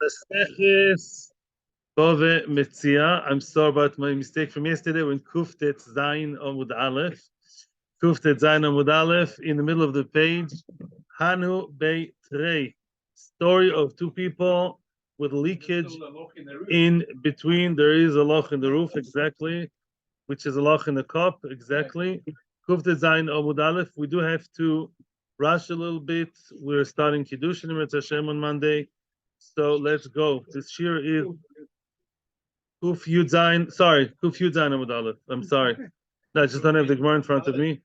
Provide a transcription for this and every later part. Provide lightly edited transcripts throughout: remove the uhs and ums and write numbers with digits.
Maseches Bava Metzia. I'm sorry about my mistake from yesterday when Kuftet Zayin Amud Aleph. Kuftet Zayin Amud Aleph in the middle of the page. Hanu Bei Trei. Story of two people with leakage in between. There is a loch in the roof, exactly, which is a loch in the cup, exactly. Kuftet Zayin Amud Aleph. We do have to rush a little bit. We're starting Kiddushin in Hashem on Monday. So let's go. This year is Kuf Yud Zayin. Sorry, Kuf Yud Zayin Amud Aleph. I'm sorry. No, I just don't have the Gemara in front of me.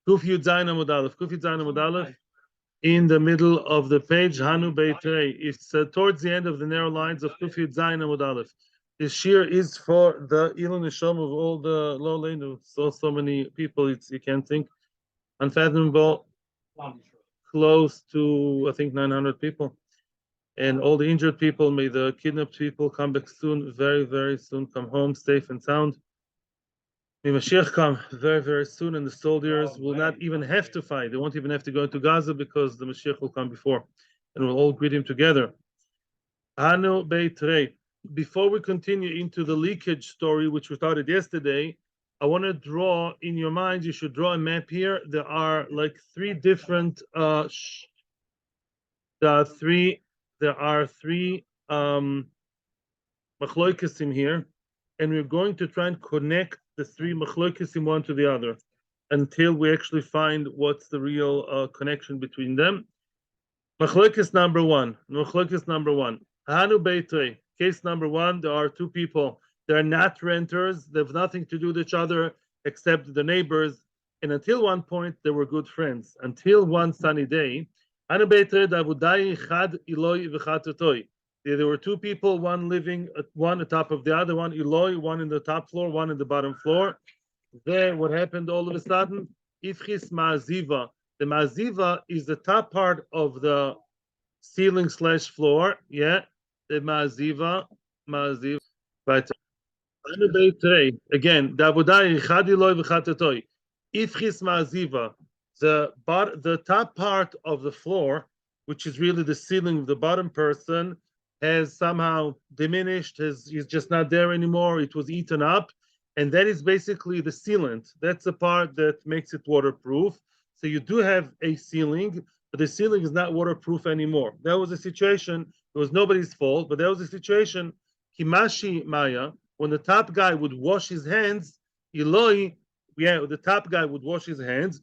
Kuf Yud Zayin Amud Aleph. Kuf Yud Zayin Amud Aleph. In the middle of the page, Hanu Beitrei. It's towards the end of the narrow lines of Kuf Yud Zayin Amud Aleph. This year is for the Ilun Nishom of all the Lo Leinu. So many people, you can't think. Unfathomable. Close to, I think, 900 people. And all the injured people, may the kidnapped people come back soon, very, very soon, come home safe and sound. May Mashiach come very, very soon, and the soldiers will not even have to fight. They won't even have to go into Gaza because the Mashiach will come before, and we'll all greet him together. Hanu Beitrei. Before we continue into the leakage story, which we started yesterday, I want to draw in your mind. You should draw a map here. There are like three different. There are three machloikesim here, and we're going to try and connect the three machloikesim one to the other until we actually find what's the real connection between them. Machloikis number one. Hanu Beitrei. Case number one, there are two people. They're not renters. They have nothing to do with each other except the neighbors. And until one point, they were good friends. Until one sunny day, there were two people, one living one on top of the other, one Eloi, one in the top floor, one in the bottom floor. There, what happened all of a sudden? Ifchis Ma'aziva. The Ma'aziva is the top part of the ceiling / floor. Yeah, the Ma'aziva. Right. Again, Ifchis Ma'aziva. The top part of the floor, which is really the ceiling of the bottom person, has somehow diminished. He's just not there anymore. It was eaten up, and that is basically the sealant. That's the part that makes it waterproof. So you do have a ceiling, but the ceiling is not waterproof anymore. That was a situation. It was nobody's fault, but that was a situation. Kimashi Maya, when the top guy would wash his hands, Eloi, the top guy would wash his hands.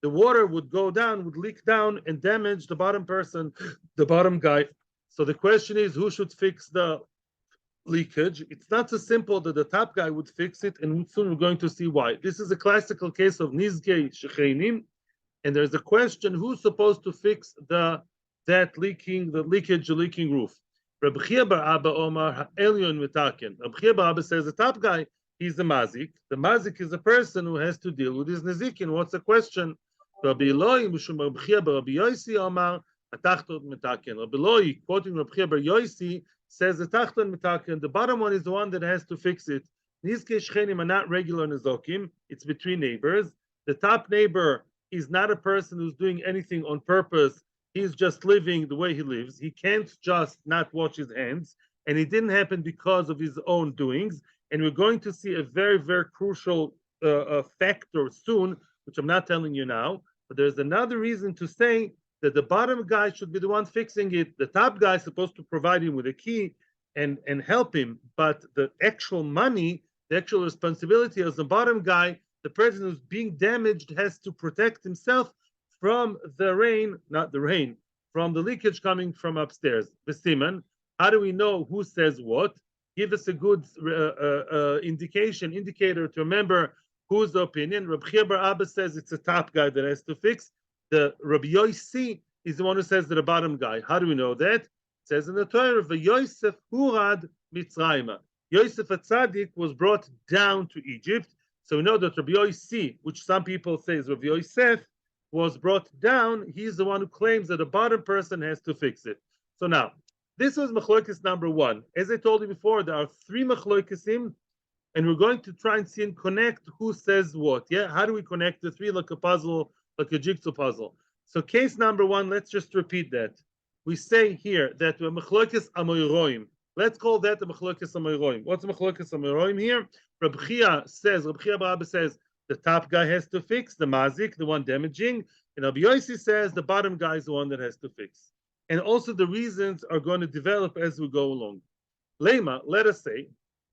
The water would go down, would leak down and damage the bottom person, the bottom guy. So the question is, who should fix the leakage? It's not so simple that the top guy would fix it, and soon we're going to see why. This is a classical case of Nizkei Shechenim, and there's a question, who's supposed to fix the leaking roof? Rabbi Chia bar Abba Omar Ha'elyon Mitaken. Rabbi Chia bar Abba says the top guy, he's the mazik. The mazik is a person who has to deal with his nezikin. What's the question? Rabbi Eloi, Mishum Rabbi Chia bar Rabbi Yosi Omar Atachton Mitaken. Rabbi Eloi, quoting Rabbi Chia bar Yosi, says the Tachton Mitaken. The bottom one is the one that has to fix it. Nizkei Shchenim are not regular nezokim. It's between neighbors. The top neighbor is not a person who's doing anything on purpose. He's just living the way he lives. He can't just not wash his hands. And it didn't happen because of his own doings. And we're going to see a very, very crucial factor soon, which I'm not telling you now. But there's another reason to say that the bottom guy should be the one fixing it. The top guy is supposed to provide him with a key and help him. But the actual money, the actual responsibility as the bottom guy, the person who's being damaged has to protect himself from the rain, not the rain, from the leakage coming from upstairs. B'siman, how do we know who says what? Give us a good indicator to remember whose the opinion. Rabbi Chia bar Abba says it's the top guy that has to fix. The Rabbi Yosi is the one who says that the bottom guy. How do we know that? It says in the Torah, Yosef Hurad Mitzrayma. Yosef Atzadik was brought down to Egypt. So we know that Rabbi Yosi, which some people say is Rabbi Yosef, was brought down. He's the one who claims that the bottom person has to fix it. So now, this was machloikis number one. As I told you before, there are three machloikisim, and we're going to try and see and connect who says what. Yeah, how do we connect the three like a puzzle, like a jigsaw puzzle? So case number one, let's just repeat that. We say here that we're mechlokes amoyroim. Let's call that the mechlokes amoyroim. What's mechlokes amoyroim here? Rabbi Chia Bar Abba says, the top guy has to fix the mazik, the one damaging, and Rabbi Yossi says the bottom guy is the one that has to fix. And also the reasons are going to develop as we go along. Lema, let us say,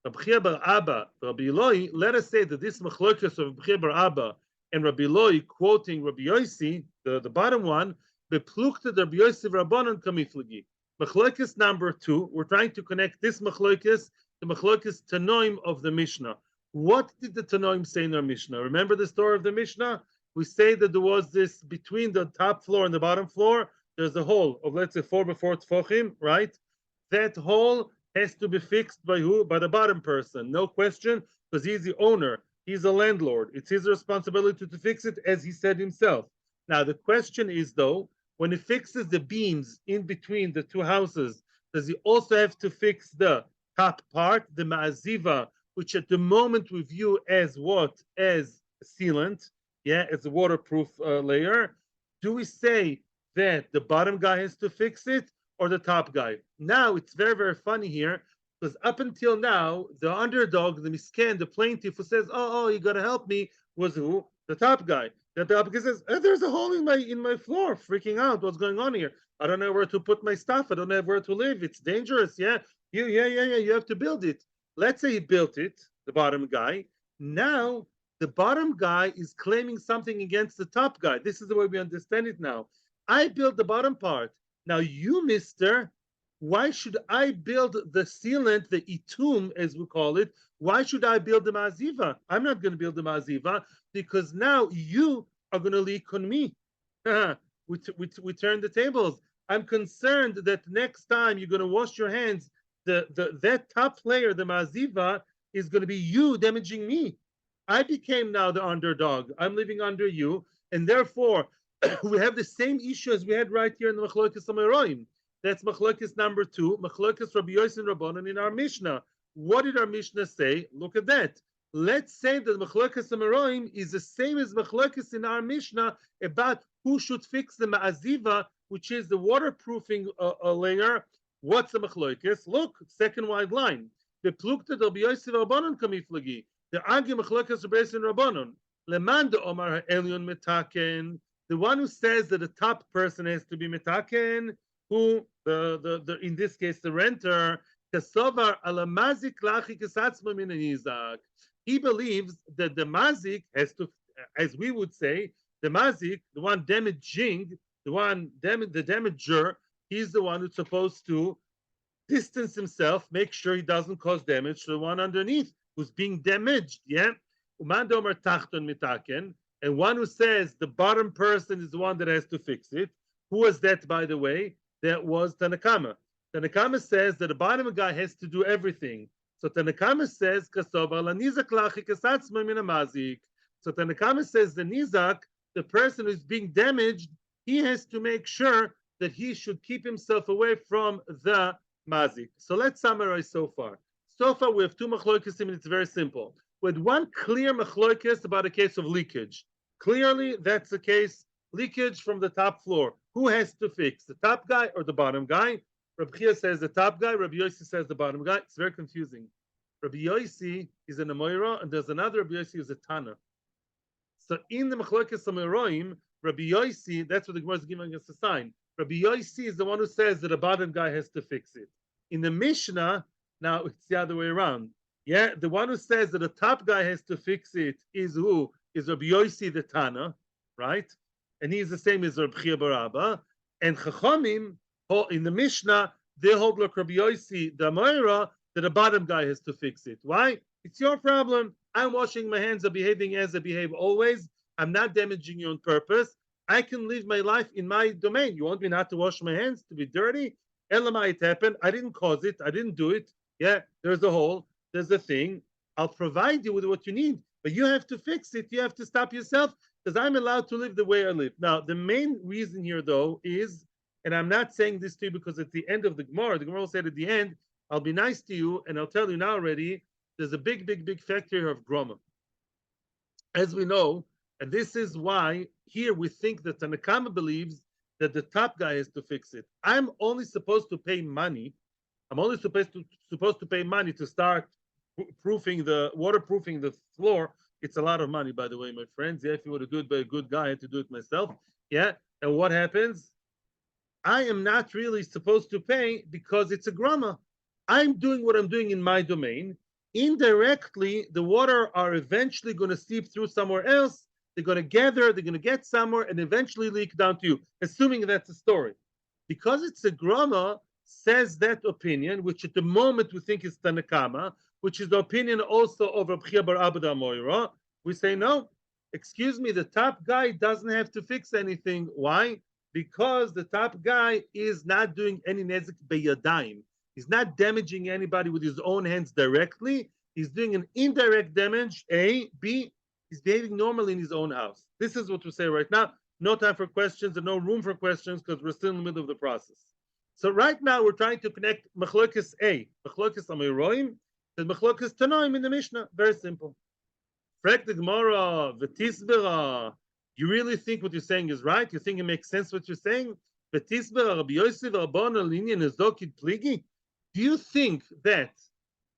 Rabbi Chia Bar Abba, Rabbi Eloi, let us say that this mechlokes of Rabbi Chia Bar Abba and Rabbi Eloi quoting Rabbi Yossi, the bottom one, beplukta Rabbi Yossi Rabbanon kamiflagi. Machlokes number two, we're trying to connect this machlokes to machlokes Tanoim of the Mishnah. What did the Tanoim say in our Mishnah? Remember the story of the Mishnah? We say that there was this, between the top floor and the bottom floor, there's a hole of, let's say, 4 by 4 tefachim, right? That hole has to be fixed by who? By the bottom person, no question, because he's the owner. He's a landlord. It's his responsibility to fix it, as he said himself. Now, the question is, though, when he fixes the beams in between the two houses, does he also have to fix the top part, the ma'aziva, which at the moment we view as what? As sealant, yeah, as a waterproof layer? Do we say that the bottom guy has to fix it or the top guy? Now, it's very, very funny here, because up until now, the underdog, the misken, the plaintiff who says, "Oh, you got to help me," was who? The top guy. The top guy says, "There's a hole in my floor," freaking out. What's going on here? I don't know where to put my stuff. I don't know where to live. It's dangerous. Yeah, you have to build it. Let's say he built it, the bottom guy. Now the bottom guy is claiming something against the top guy. This is the way we understand it now. I built the bottom part. Now you, mister, why should I build the sealant, the itum, as we call it? Why should I build the maziva? I'm not going to build the maziva because now you are going to leak on me. we turn the tables. I'm concerned that next time you're going to wash your hands, that top layer, the maziva, is going to be you damaging me. I became now the underdog. I'm living under you, and therefore we have the same issue as we had right here in the Machlokes Amoyroim. That's Machlokes number 2, Machlokes Rabbi Yossi and Rabbanan in our Mishnah. What did our Mishnah say? Look at that. Let's say that Machlokes Amoyroim is the same as Machlokes in our Mishnah about who should fix the ma'aziva, which is the waterproofing layer. What's the Machlokes? Look, second wide line. The plukta Rabbi Yossi Rabbanan kamiflagi. The argue Machlokes Rabbi Yossi and Rabbanan. Leman de Omar Elyon metaken. The one who says that the top person has to be metaken, who in this case the renter, he believes that the mazik has to, as we would say, the mazik, the one damaging, the damager, he's the one who's supposed to distance himself, make sure he doesn't cause damage to the one underneath who's being damaged. Yeah, and one who says the bottom person is the one that has to fix it. Who was that, by the way? That was Tanakama. Tanakama says that the bottom guy has to do everything. So Tanakama says, so Tanakama says the nizak, the person who's being damaged, he has to make sure that he should keep himself away from the mazik. So let's summarize so far. So far we have 2 machlokes and it's very simple. With one clear machlokes about a case of leakage. Clearly that's the case, leakage from the top floor. Who has to fix, the top guy or the bottom guy? Rabbi Chia says the top guy, Rabbi Yossi says the bottom guy. It's very confusing. Rabbi Yossi is an Amoira, and there's another Rabbi Yossi who's a Tana. So in the Machlokes Amoyroim, Rabbi Yossi, that's what the Gemara is giving us a sign. Rabbi Yossi is the one who says that the bottom guy has to fix it. In the Mishnah, now it's the other way around. Yeah, the one who says that the top guy has to fix it is who? Is Rabbi Yossi the Tana, right? And he's the same as Rabbi Chia Bar Abba. And Chachamim, in the Mishnah, they hold like Rabbi Yossi, the Amoira, that the bottom guy has to fix it. Why? It's your problem. I'm washing my hands, I'm behaving as I behave always. I'm not damaging you on purpose. I can live my life in my domain. You want me not to wash my hands, to be dirty? Elamai, it happened. I didn't cause it. I didn't do it. Yeah, there's a hole. There's a thing. I'll provide you with what you need, but you have to fix it. You have to stop yourself because I'm allowed to live the way I live. Now, the main reason here, though, is, and I'm not saying this to you because at the end of the Gemara will say at the end, I'll be nice to you, and I'll tell you now already, there's a big factor here of groma. As we know, And this is why here we think that Tanakama believes that the top guy has to fix it. I'm only supposed to pay money. I'm only supposed to pay money to start waterproofing the floor. It's a lot of money, by the way, my friends. Yeah, if you were a good guy, I had to do it myself. Yeah. And what happens? I am not really supposed to pay because it's a grama. I'm doing what I'm doing in my domain. Indirectly, the water are eventually going to seep through somewhere else. They're going to gather, they're going to get somewhere, and eventually leak down to you, assuming that's the story. Because it's a grama, says that opinion, which at the moment we think is Tanakama, which is the opinion also of Rabbi Chia bar Abba Moira. We say, no, excuse me, the top guy doesn't have to fix anything. Why? Because the top guy is not doing any nezik beyadayim. He's not damaging anybody with his own hands directly. He's doing an indirect damage. A. B. He's behaving normally in his own house. This is what we say right now. No time for questions and no room for questions because we're still in the middle of the process. So right now we're trying to connect Machlokes A, Machlokes Amiroim, and Machlokes Tanoim in the Mishnah. Very simple. Frek the Gemara, V'tisbera. You really think what you're saying is right? You think it makes sense what you're saying? V'tisbera Rabbi Yosef Rabban Linyan Ezokid Pligi. Do you think that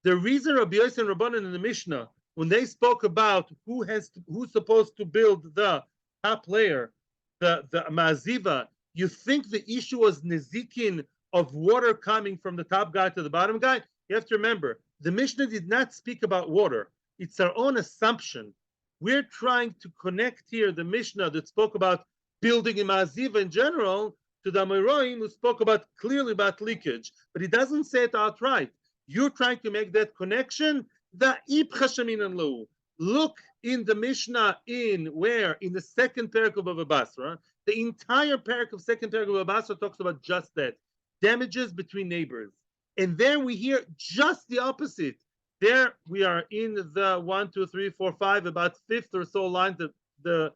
the reason Rabbi Yosef and Rabbanan in the Mishnah, when they spoke about who's supposed to build the top layer, the Ma'aziva, you think the issue was Nezikin of water coming from the top guy to the bottom guy? You have to remember, the Mishnah did not speak about water. It's our own assumption. We're trying to connect here the Mishnah that spoke about building in Ma'aziva in general to the Amoraim who spoke clearly about leakage, but he doesn't say it outright. You're trying to make that connection. Look in the Mishnah in the second parak of Bava Basra. The entire parak of second parak of Bava Basra talks about just that, damages between neighbors. And there we hear just the opposite. There we are in the 1, 2, 3, 4, 5, about fifth or so line, the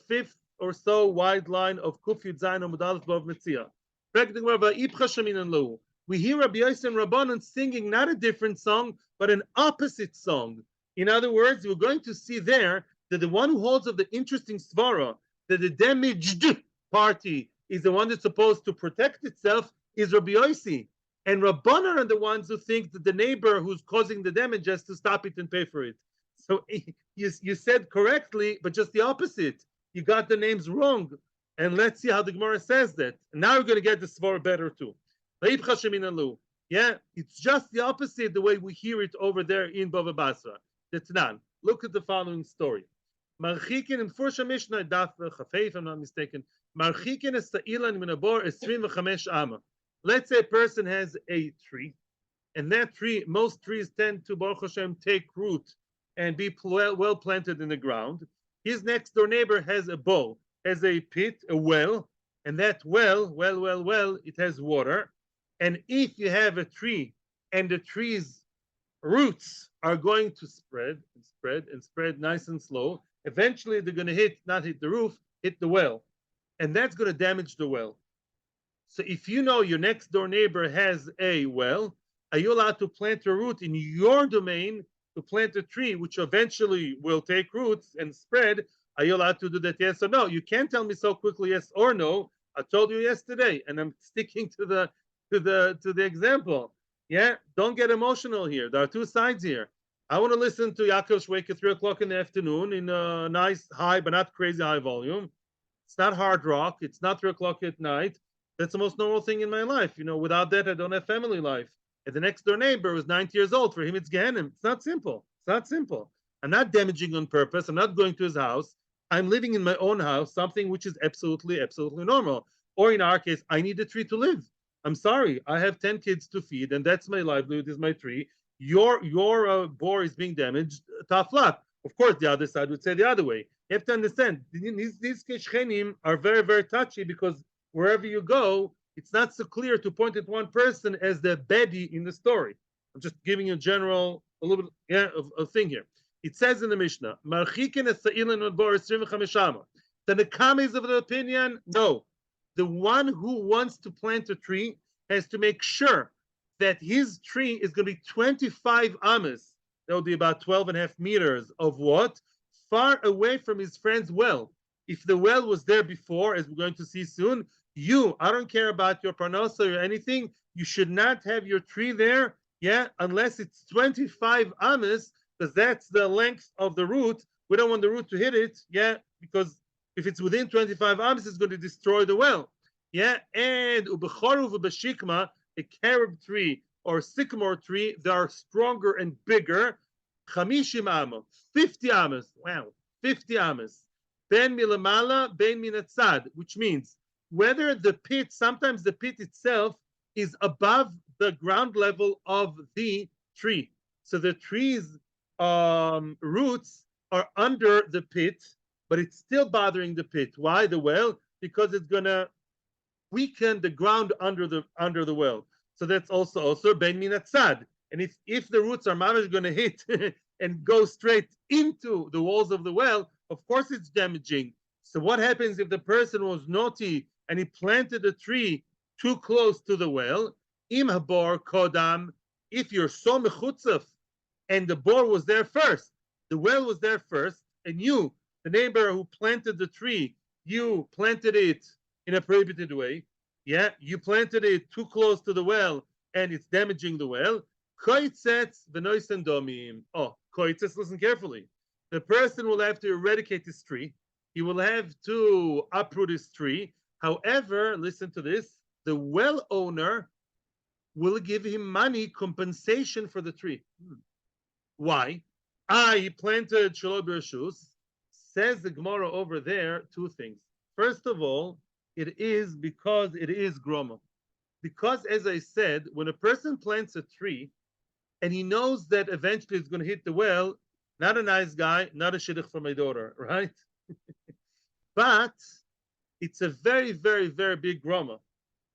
fifth or so wide line of Kuf Yud Zayin Amud Aleph Bava Metzia. We hear Rabbi Yosef and Rabbanan singing not a different song, but an opposite song. In other words, we're going to see there that the one who holds of the interesting svara, that the damaged party is the one that's supposed to protect itself, is Rabbi Yosef. And Rabbanan are the ones who think that the neighbor who's causing the damage has to stop it and pay for it. So you said correctly, but just the opposite. You got the names wrong. And let's see how the Gemara says that. And now we're going to get the svara better too. Yeah, it's just the opposite the way we hear it over there in Bava Basra. Tetnan. Look at the following story. Marchikin in Fursha Mishnah Daf Chafei, if I'm not mistaken. Marchikin es ta'ilan min abor 25 ama. Let's say a person has a tree, and that tree, most trees tend to Baruch Hashem take root and be well planted in the ground. His next door neighbor has a bowl, has a pit, a well, and that well, it has water. And if you have a tree and the tree's roots are going to spread and spread and spread nice and slow, eventually they're going to not hit the roof, hit the well. And that's going to damage the well. So if you know your next door neighbor has a well, are you allowed to plant a root in your domain to plant a tree which eventually will take roots and spread? Are you allowed to do that? Yes or no? You can't tell me so quickly yes or no. I told you yesterday, and I'm sticking to the example. Yeah, don't get emotional here. There are two sides here. I want to listen to Yaakov Shweik at 3 o'clock in the afternoon in a nice high, but not crazy high volume. It's not hard rock. It's not 3 o'clock at night. That's the most normal thing in my life. Without that, I don't have family life. And the next door neighbor was 90 years old. For him, it's Gehenim. It's not simple. It's not simple. I'm not damaging on purpose. I'm not going to his house. I'm living in my own house, something which is absolutely, absolutely normal. Or in our case, I need a tree to live. I'm sorry, I have 10 kids to feed, and that's my livelihood, is my tree. Your bore is being damaged, tough luck. Of course, the other side would say the other way. You have to understand, these keshchenim are very, very touchy because wherever you go, it's not so clear to point at one person as the baddie in the story. I'm just giving you a little bit of thing here. It says in the Mishnah, Marchikin es sa'ilan od bor 25 ama. The Nekam is of the opinion, no. The one who wants to plant a tree has to make sure that his tree is going to be 25 amas. That would be about 12.5 meters of what? far away from his friend's well. If the well was there before, as we're going to see soon, I don't care about your parnasa or anything, you should not have your tree there, unless it's 25 amas, because that's the length of the root. We don't want the root to hit it, because if it's within 25 amas, it's going to destroy the well. And ubechoru v'beshikma, a carob tree or sycamore tree, they are stronger and bigger. Chamishim amos, 50 amas. Wow, 50 amas. Ben milamala, ben minatzad, which means whether the pit, sometimes the pit itself is above the ground level of the tree. So the tree's roots are under the pit, but it's still bothering the pit. Why the well? Because it's gonna weaken the ground under the well. So that's also ben minatzad. And if the roots are mamish going to hit and go straight into the walls of the well, of course it's damaging. So what happens if the person was naughty and he planted a tree too close to the well? Im habor kodam, if you're so mechutzaf and the bore was there first, the well was there first, and you, the neighbor who planted the tree, you planted it in a prohibited way, you planted it too close to the well and it's damaging the well. Koitzets v'noisen domim. Oh, koitzets, listen carefully. The person will have to eradicate this tree. He will have to uproot his tree. However, listen to this, the well owner will give him money compensation for the tree. Why? He planted Shelo B'Reshus. Says the Gemara over there, two things. First of all, it is because it is groma. Because, as I said, when a person plants a tree and he knows that eventually it's going to hit the well, not a nice guy, not a shidduch for my daughter, right? But it's a very, very, very big groma.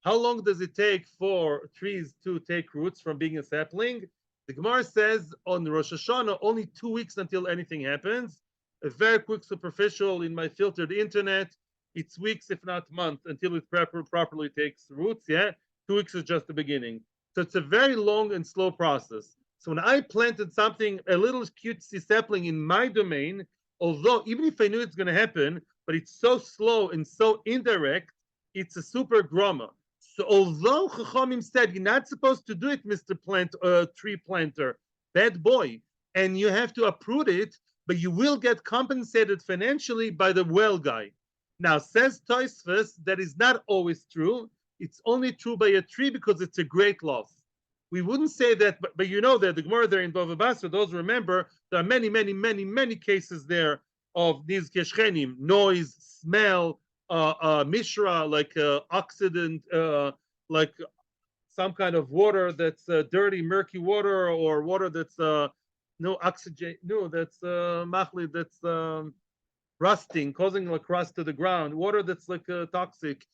How long does it take for trees to take roots from being a sapling? The Gemara says on Rosh Hashanah, only 2 weeks until anything happens. A very quick superficial in my filtered internet, it's weeks, if not months, until it properly takes roots. 2 weeks is just the beginning. So it's a very long and slow process. So when I planted something, a little cutesy sapling in my domain, although even if I knew it's going to happen, but it's so slow and so indirect, it's a super groma. So although Chachamim said you're not supposed to do it, Mr. Tree planter, bad boy, and you have to uproot it, but you will get compensated financially by the well guy. Now, says Tosfos, that is not always true. It's only true by a tree because it's a great loss. We wouldn't say that, but you know that the Gemara there in Bava Metzia, those remember, there are many, many, many, many cases there of these keshchenim, noise, smell, mishra, like oxidant, like some kind of water that's dirty, murky water, or water that's no oxygen, that's machli, that's rusting, causing like rust to the ground, water that's like toxic,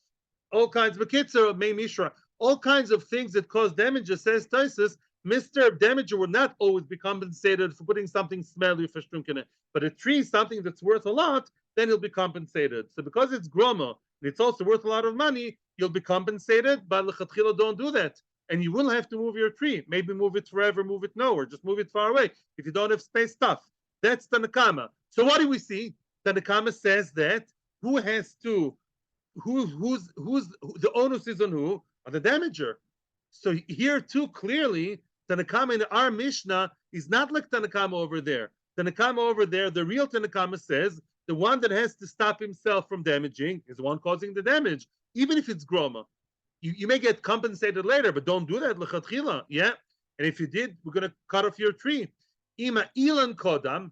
all kinds of bekitzer, may mishra, all kinds of things that cause damages. Says Tosfos, Mr. Damager would not always be compensated for putting something smelly for shtunkene, but a tree, something that's worth a lot, then he'll be compensated. So because it's groma, and it's also worth a lot of money, you'll be compensated, but lechatchila don't do that. And you will have to move your tree. Maybe move it forever, move it nowhere, just move it far away if you don't have space stuff. That's the Nakama. So what do we see? The Nakama says that who's the onus is on who? On the damager. So here too clearly, Tanakama in our Mishnah is not like Tanakama over there. Tanakama over there, the real Tanakama says the one that has to stop himself from damaging is the one causing the damage, even if it's groma. You may get compensated later, but don't do that lechatchila. And if you did, we're going to cut off your tree. Ima ilan kodam.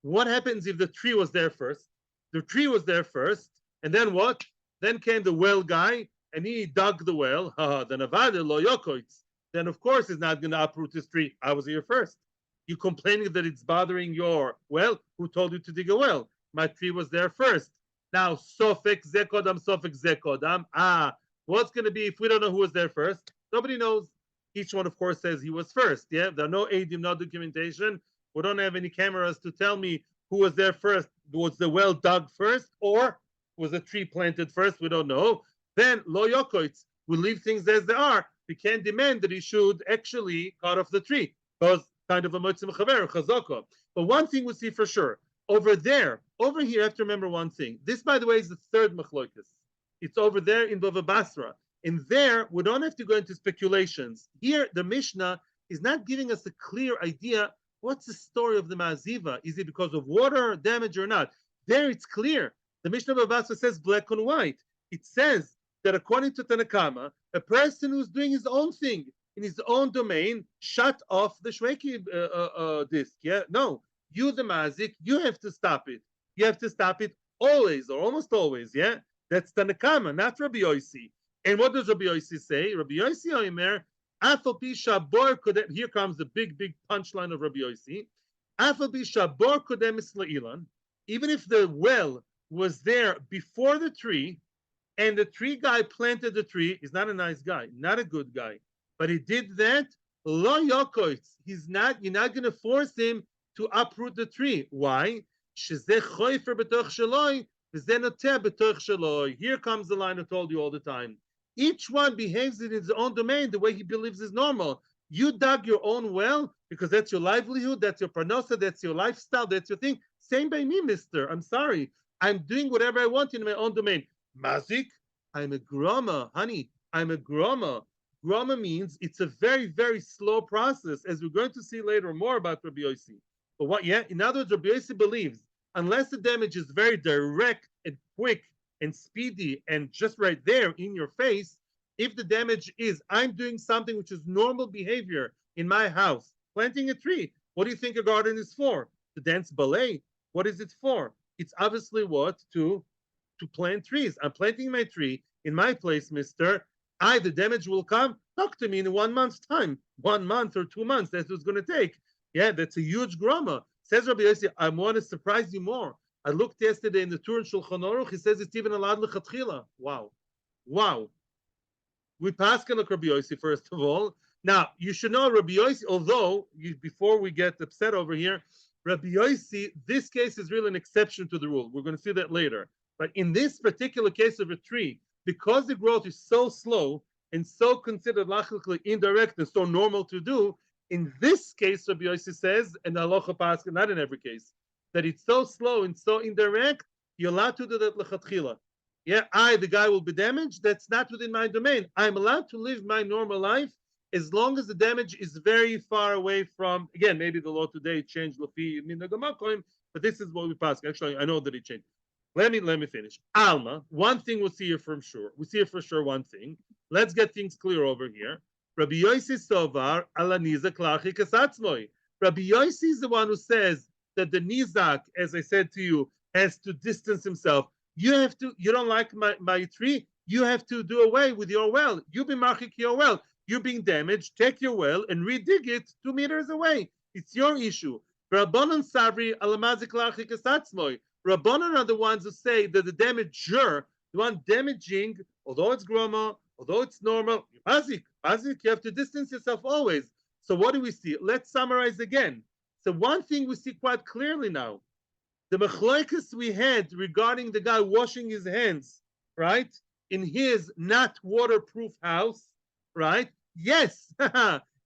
What happens if the tree was there first? The tree was there first, and then what? Then came the well guy, and he dug the well. Then of course he's not going to uproot his tree. I was here first. You complaining that it's bothering your well? Who told you to dig a well? My tree was there first. Now sofek zekodam, sofek zekodam. What's going to be if we don't know who was there first? Nobody knows. Each one, of course, says he was first. There are no edim, no documentation. We don't have any cameras to tell me who was there first. Was the well dug first, or was the tree planted first? We don't know. Then lo yokoitz, we leave things as they are. We can't demand that he should actually cut off the tree because kind of a motzim chaver chazaka. But one thing we see for sure: Over there, over here, you have to remember one thing. This, by the way, is the third machlokas. It's over there in Bava Basra. And there, we don't have to go into speculations. Here, the Mishnah is not giving us a clear idea what's the story of the Ma'aziva. Is it because of water damage or not? There, it's clear. The Mishnah of Bava Basra says black and white. It says that according to Tanakama, a person who's doing his own thing in his own domain shut off the Shweki disc. Yeah, no, you the Mazik, you have to stop it. You have to stop it always or almost always. Yeah, that's Tanakama, not Rabbi Yossi. And what does Rabbi Yossi say? Rabbi Yossi Omer, Afal pi shabor kodem. Here comes the big punchline of Rabbi Yossi. Afal pi shabor kodem islailan. Even if the well was there before the tree, and the tree guy planted the tree, he's not a nice guy, not a good guy, but he did that. Lo yokoitz. He's not. You're not going to force him to uproot the tree. Why? Here comes the line I told you all the time. Each one behaves in his own domain the way he believes is normal. You dug your own well because that's your livelihood, that's your parnosa, that's your lifestyle, that's your thing. Same by me, mister. I'm sorry. I'm doing whatever I want in my own domain. Mazik, I'm a groma, honey. I'm a groma. Groma means it's a very, very slow process, as we're going to see later more about Rabbi Yossi. But what? Yeah, in other words, Rabbi Yossi believes unless the damage is very direct and quick and speedy and just right there in your face, if the damage is I'm doing something which is normal behavior in my house, planting a tree. What do you think a garden is for? To dance ballet? What is it for? It's obviously what? To plant trees. I'm planting my tree in my place, mister. The damage will come. Talk to me in 1 month's time. 1 month or 2 months. That's what it's going to take. Yeah, that's a huge grama. Says Rabbi Yossi, I want to surprise you more. I looked yesterday in the Tur Shulchan Aruch. He says it's even allowed lechatchila. Wow. Wow. We pass on Rabbi Yossi, first of all. Now, you should know Rabbi Yossi, although, before we get upset over here, Rabbi Yossi, this case is really an exception to the rule. We're going to see that later. But in this particular case of a tree, because the growth is so slow and so considered lachically indirect and so normal to do, in this case, Rabbi Yossi says, and halacha pasuk, not in every case, that it's so slow and so indirect, you're allowed to do that lechatchila. Yeah, the guy will be damaged. That's not within my domain. I'm allowed to live my normal life as long as the damage is very far away from. Again, maybe the law today changed lafi minagamakoim, but this is what we pass. Actually, I know that it changed. Let me finish. Alma, one thing we'll see here from sure. We see here for sure one thing. Let's get things clear over here. Rabbi Yossi Sovar ala nizak lachi kasatzmoi. Rabbi Yossi is the one who says that the nizak, as I said to you, has to distance himself. You don't like my tree, you have to do away with your well. You be marchik your well. You're being damaged, take your well and redig it 2 meters away. It's your issue. Rabbanon Savri alamazik lachi kasatzmoi. Rabbanon are the ones who say that the damager, the one damaging, although it's groma, although it's normal, bazik, you have to distance yourself always. So what do we see? Let's summarize again. So one thing we see quite clearly now, the machloikas we had regarding the guy washing his hands, right, in his not waterproof house, right? Yes,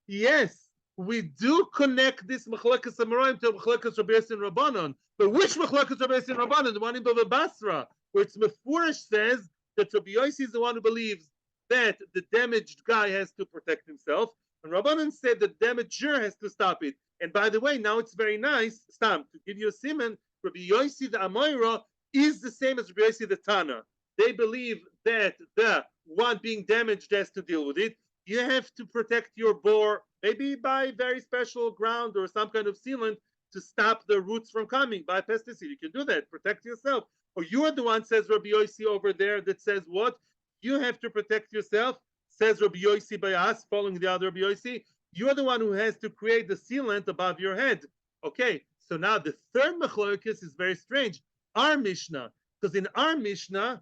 yes. We do connect this machlokas Amoraim to machlokas Rabbi Yossi and Rabbanon. But which machlokas Rabbi Yossi and Rabbanon? The one in Bava Basra, where it's Mefurish says that Rabbi Yossi is the one who believes that the damaged guy has to protect himself, and Rabbanon said the damager has to stop it. And by the way, now it's very nice, Stam, to give you a siman, Rabbi Yossi the Amoira is the same as Rabbi Yossi the Tana. They believe that the one being damaged has to deal with it. You have to protect your bore, maybe by very special ground or some kind of sealant to stop the roots from coming by pesticide. You can do that, protect yourself. Or you are the one, says Rabbi Yossi over there, that says what? You have to protect yourself, says Rabbi Yossi by us, following the other Rabbi Yossi. You are the one who has to create the sealant above your head. Okay, so now the third machlokas is very strange. Our Mishnah, because in our Mishnah,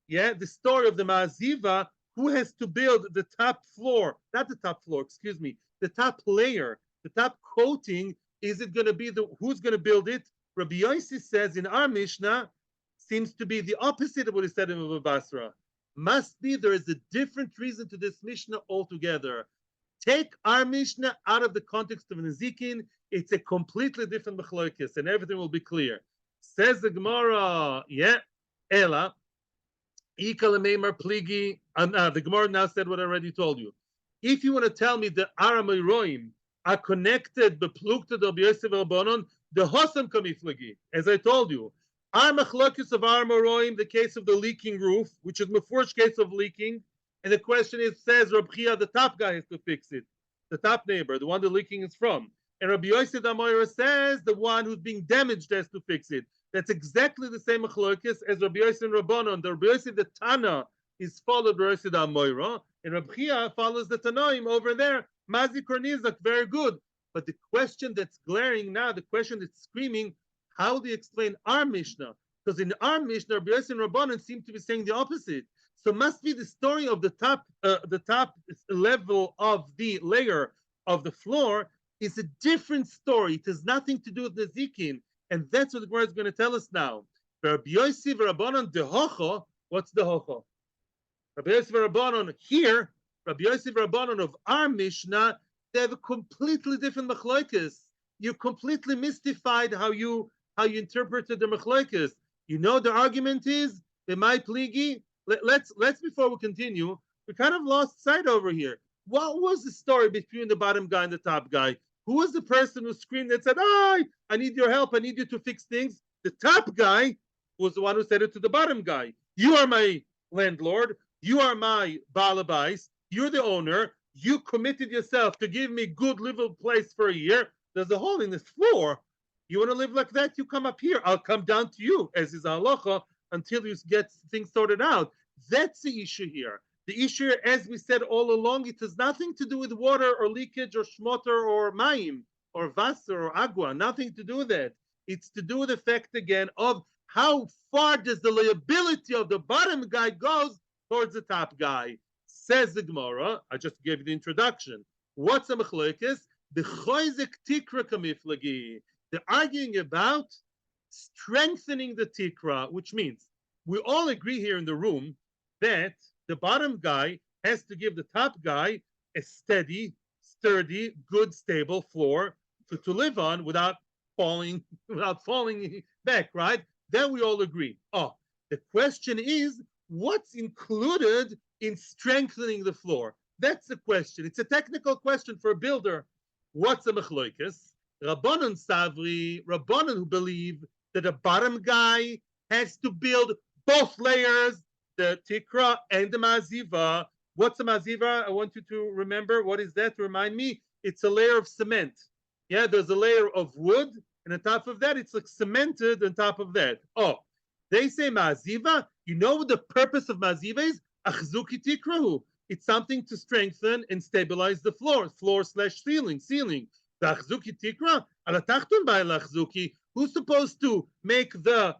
yeah, the story of the Ma'aziva, who has to build the top floor, not the top floor, excuse me, the top layer, the top coating, is it going to be who's going to build it? Rabbi Yossi says in our Mishnah, seems to be the opposite of what he said in Bava Basra. Must be there is a different reason to this Mishnah altogether. Take our Mishnah out of the context of Nezikin, it's a completely different machloikis, and everything will be clear. Says the Gemara, yeah, Ela, Ikalamemar Pligi. The Gemara now said what I already told you. If you want to tell me the Aramayroim are connected, beplukta del Yosef Rabbanon, the Hosam Kamiflagi, as I told you. Our machlokes of Aramayroim, the case of the leaking roof, which is the first case of leaking, and the question is, says Rabbi Chia, the top guy has to fix it, the top neighbor, the one the leaking is from. And Rabbi Yosef Amoira says the one who's being damaged has to fix it. That's exactly the same machlokes as Rabbi Yosef and Rabbanon. The Rabbi Yosef the Tana is followed by Rabbi Yosef Amoira, and Rabbi Chia follows the Tanaim over there. Mazi Kornizak, very good. But the question that's glaring now, the question that's screaming, how do you explain our Mishnah? Because in our Mishnah, Rabbi Yosef and Rabbanon seem to be saying the opposite. So must be the story of the top level of the layer of the floor is a different story. It has nothing to do with the Zikin. And that's what the Gemara is going to tell us now. Rabbi Yosef Rabbanon de Hocho, what's the Hocho? Rabbi Yosef Rabbanon here, Rabbi Yosef Rabbanon of our Mishnah, they have a completely different machlokes. You completely mystified how you interpreted the machlokes. You know the argument is the my pligi. Let's before we continue, we kind of lost sight over here. What was the story between the bottom guy and the top guy? Who was the person who screamed and said, "I need your help. I need you to fix things"? The top guy was the one who said it to the bottom guy. You are my landlord. You are my balabais. You're the owner. You committed yourself to give me good livable place for a year. There's a hole in this floor. You want to live like that? You come up here. I'll come down to you, as is halacha, until you get things sorted out. That's the issue here. The issue, as we said all along, it has nothing to do with water or leakage or shmoter or mayim or vaser or agua. Nothing to do with that. It's to do with the fact, again, of how far does the liability of the bottom guy goes towards the top guy. Says the Gemara, I just gave you the introduction. What's a machlokes? The choizek tikra kamiflagi. They're arguing about strengthening the tikra, which means we all agree here in the room that the bottom guy has to give the top guy a steady, sturdy, good, stable floor to live on without falling back, right? Then we all agree. Oh, the question is, what's included in strengthening the floor? That's the question. It's a technical question for a builder. What's a machlokes? Rabbanon Savri, Rabbanon who believe that the bottom guy has to build both layers, the tikra and the maziva. What's a maziva? I want you to remember. What is that? Remind me. It's a layer of cement. Yeah, there's a layer of wood, and on top of that, it's like cemented on top of that. Oh, they say maziva. You know what the purpose of maziva is? Achzuki tikrahu. It's something to strengthen and stabilize the floor/ceiling. The achzuki tikra, alatachton by achzuki. Who's supposed to make that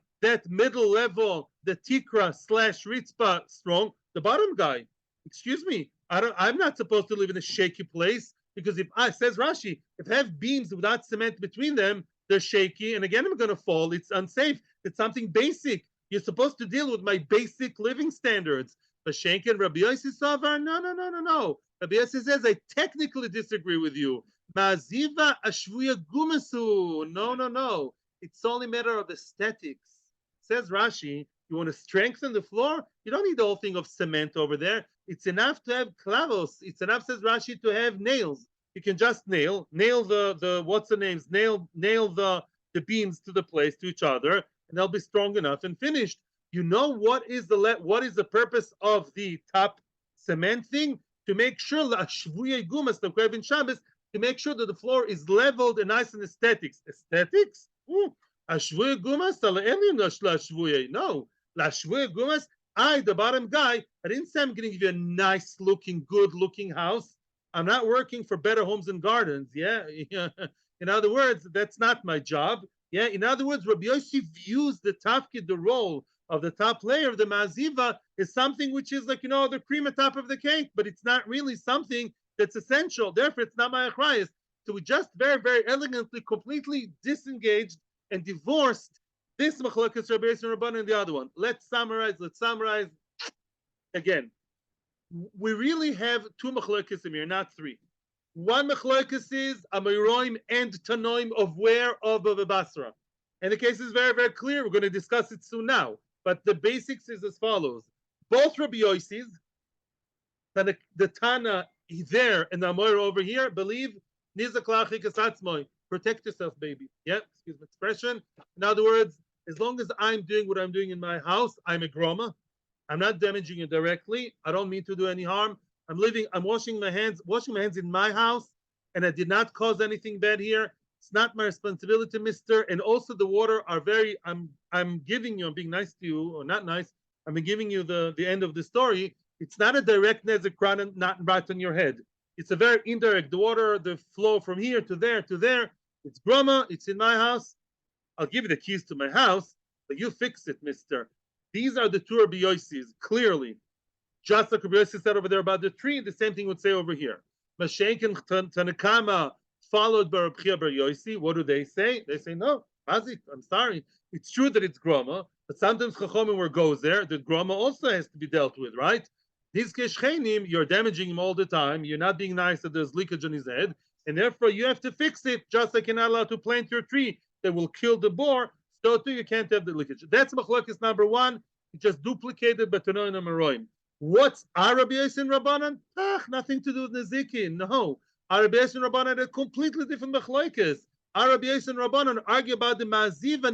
middle level, the tikra/ritzpa strong? The bottom guy. Excuse me. I'm not supposed to live in a shaky place because says Rashi, if I have beams without cement between them, they're shaky, and again I'm going to fall. It's unsafe. It's something basic. You're supposed to deal with my basic living standards. But Shenken Rabbi Yossi Savar, no. Rabbi Yossi says, I technically disagree with you. Maziva ashvuya gumasu. No. It's only a matter of aesthetics. Says Rashi, you want to strengthen the floor? You don't need the whole thing of cement over there. It's enough to have clavos. It's enough, says Rashi, to have nails. You can just nail the what's the names? Nail the beams to the place, to each other, and they'll be strong enough and finished. You know what is the purpose of the top cement thing? To make sure to make sure that the floor is leveled and nice and aesthetics. Aesthetics? No. The bottom guy, I didn't say I'm going to give you a nice looking, good looking house. I'm not working for Better Homes and Gardens. Yeah. In other words, that's not my job. Yeah. In other words, Rabbi Yossi views the tafkid, the role of the top layer of the maziva, is something which is like, the cream on top of the cake, but it's not really something that's essential. Therefore, it's not my achrayas. So we just very, very elegantly, completely disengaged and divorced this machlokes Rabbi Yossi and Rabbanan and the other one. Let's summarize again. We really have two machlokes here, not three. One machlokes is Amoraim and Tanoim of where? Of Bava Basra. And the case is very, very clear. We're going to discuss it soon now. But the basics is as follows. Both Rabbi Yossi's, the Tana there and the Amoira over here, believe, protect yourself, baby. Yeah, excuse my expression. In other words, as long as I'm doing what I'm doing in my house, I'm a groma. I'm not damaging you directly. I don't mean to do any harm. I'm washing my hands in my house, and I did not cause anything bad here. It's not my responsibility, mister. And also the water are I'm giving you, I'm being nice to you, or not nice. I'm giving you the end of the story. It's not a direct nezek not right on your head. It's a very indirect. The water, the flow from here to there to there. It's groma, it's in my house. I'll give you the keys to my house, but you fix it, mister. These are the two Rabbi Yossi's, clearly. Just like Rabbi Yossi said over there about the tree, the same thing would say over here. Mashenk and Tanakama followed by Rabbi Bar Yossi. What do they say? They say, no, Mazik, I'm sorry. It's true that it's groma, but sometimes Chachomim where goes there, the groma also has to be dealt with, right? These Keshchenim, you're damaging him all the time. You're not being nice that there's leakage on his head, and therefore you have to fix it, just like you're not allowed to plant your tree that will kill the boar. So too, you can't have the leakage. That's machlokes number one. It just duplicated Betanoim and Meroim. What's Rabbi Yossi and Rabbanan? Nothing to do with Nezikin. No. Rabbi Yossi and Rabbanan are completely different machlokes. Rabbi Yossi and Rabbanan argue about the maziva.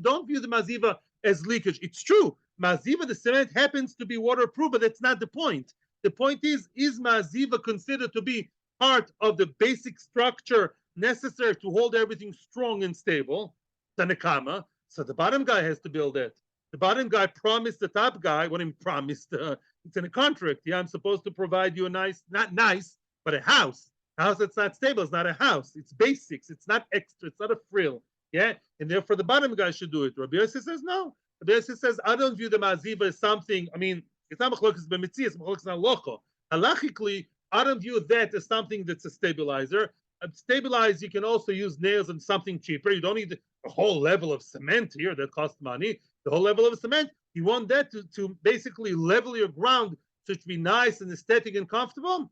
Don't view the maziva as leakage. It's true. Maziva, the cement happens to be waterproof, but that's not the point. The point is maziva considered to be part of the basic structure necessary to hold everything strong and stable? Tanakama. So the bottom guy has to build it. The bottom guy promised the top guy, what he promised, it's in a contract. Yeah, I'm supposed to provide you a nice, not nice, but a house. A house that's not stable. It's not a house. It's basics. It's not extra. It's not a frill. Yeah, and therefore the bottom guy should do it. Rabbi Yossi says no. Rabbi Yossi says I don't view the maziva as something. I mean, it's not machlokes Bava Metzia. It's machlokes halacha. Halachically, I don't view that as something that's a stabilizer. Stabilize, you can also use nails and something cheaper. You don't need a whole level of cement here that costs money. The whole level of cement, you want that to basically level your ground so it should be nice and aesthetic and comfortable.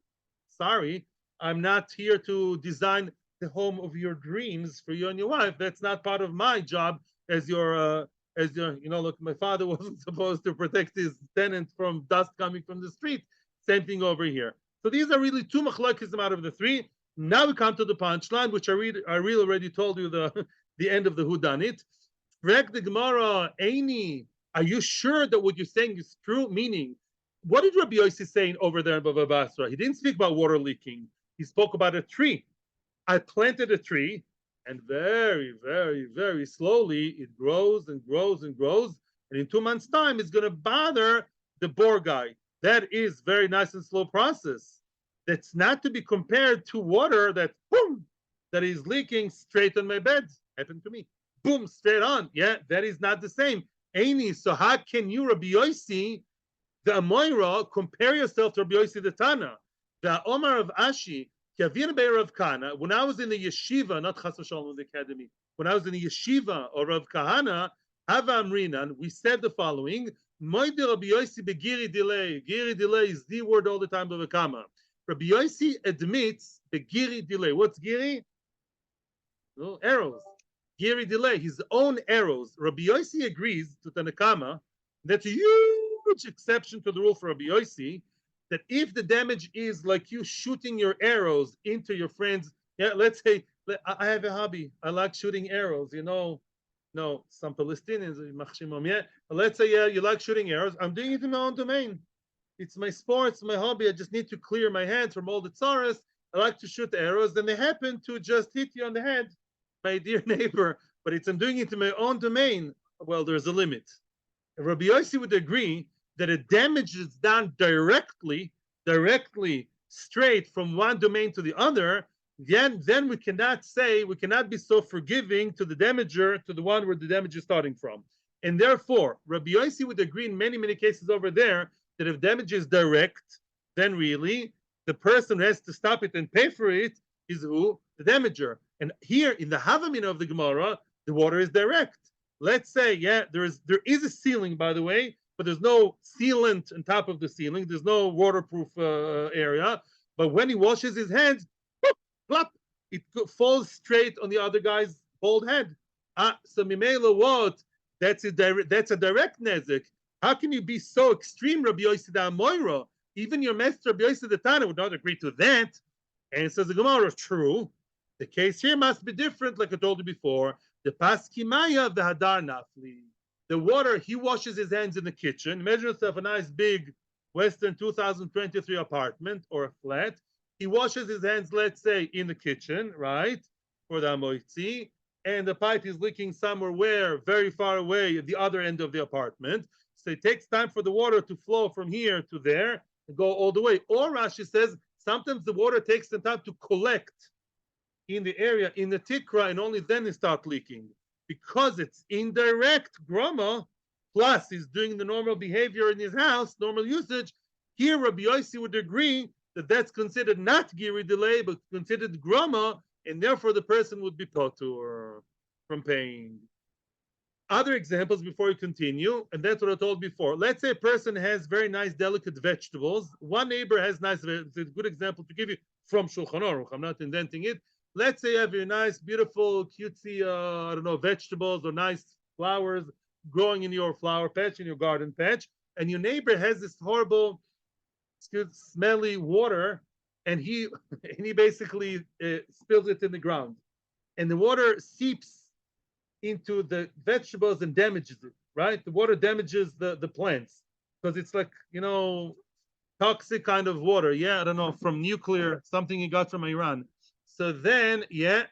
Sorry, I'm not here to design the home of your dreams for you and your wife. That's not part of my job as your, look, my father wasn't supposed to protect his tenant from dust coming from the street. Same thing over here. So these are really two machlokes out of the three. Now we come to the punchline, which I really already told you the end of the whodunit. Rek the Gemara, Eini, are you sure that what you're saying is true? Meaning, what did Rabbi Yossi saying over there in Bava Basra? He didn't speak about water leaking. He spoke about a tree. I planted a tree, and very, very, very slowly it grows and grows and grows. And in 2 months' time, it's going to bother the boar guy. That is very nice and slow process. That's not to be compared to water that boom, that is leaking straight on my bed. Happened to me. Boom, straight on. Yeah, that is not the same. Aini, so how can you, Rabbi Yossi, the Amoira, compare yourself to Rabbi Yossi the Tana? The Omar of Ashi, Kavin Bei Rav Kahana, when I was in the yeshiva, not Chas v'Shalom the academy, when I was in the yeshiva of Rav Kahana, Hava Amrinan, we said the following, Moide Rabbi Yossi begiri delay. Giri delay is the word all the time, Bava Kama. Rabbi Yossi admits the giri delay. What's giri? No, arrows. Giri delay, his own arrows. Rabbi Yossi agrees to Tanakama. That's a huge exception to the rule for Rabbi Yossi, that if the damage is like you shooting your arrows into your friends, yeah, let's say, I have a hobby. I like shooting arrows, No, some Palestinians, yeah. Let's say, yeah, you like shooting arrows. I'm doing it in my own domain. It's my sport, it's my hobby. I just need to clear my hands from all the tsaras. I like to shoot arrows, and they happen to just hit you on the head, my dear neighbor. But I'm doing it in my own domain. Well, there's a limit. Rabbi Yossi would agree that a damage is done directly, straight from one domain to the other. Then we cannot be so forgiving to the damager, to the one where the damage is starting from. And therefore, Rabbi Yossi would agree in many, many cases over there that if damage is direct, then really the person who has to stop it and pay for it is who? The damager. And here in the Havamina of the Gemara, the water is direct. Let's say, yeah, there is a ceiling, by the way, but there's no sealant on top of the ceiling. There's no waterproof area. But when he washes his hands, boop, plop, it falls straight on the other guy's bald head. So Mimela what? That's a direct nezek. How can you be so extreme, Rabbi Yossi da Moira? Even your master Rabbi Yossi the Tana would not agree to that. And it says the Gemara, true. The case here must be different, like I told you before. The paskimaya the hadar nafli. The water, he washes his hands in the kitchen. Imagine yourself a nice big Western 2023 apartment or a flat. He washes his hands, let's say, in the kitchen, right? For the amoitzi. And the pipe is leaking somewhere where, very far away at the other end of the apartment. So it takes time for the water to flow from here to there and go all the way. Or Rashi says, sometimes the water takes some time to collect in the area, in the tikra, and only then it starts leaking. Because it's indirect grama, plus he's doing the normal behavior in his house, normal usage, here Rabbi Yossi would agree that that's considered not giri delay, but considered grama, and therefore the person would be potur from paying. Other examples before we continue, and that's what I told before. Let's say a person has very nice, delicate vegetables. One neighbor has nice, it's a good example to give you from Shulchan Aruch. I'm not inventing it. Let's say you have your nice, beautiful, cutesy, I don't know, vegetables or nice flowers growing in your flower patch, in your garden patch, and your neighbor has this horrible, smelly water, and he basically spills it in the ground, and the water seeps into the vegetables and damages it. Right, the water damages the plants because it's like toxic kind of water. Yeah, I don't know, from nuclear, something he got from Iran. So then, yeah,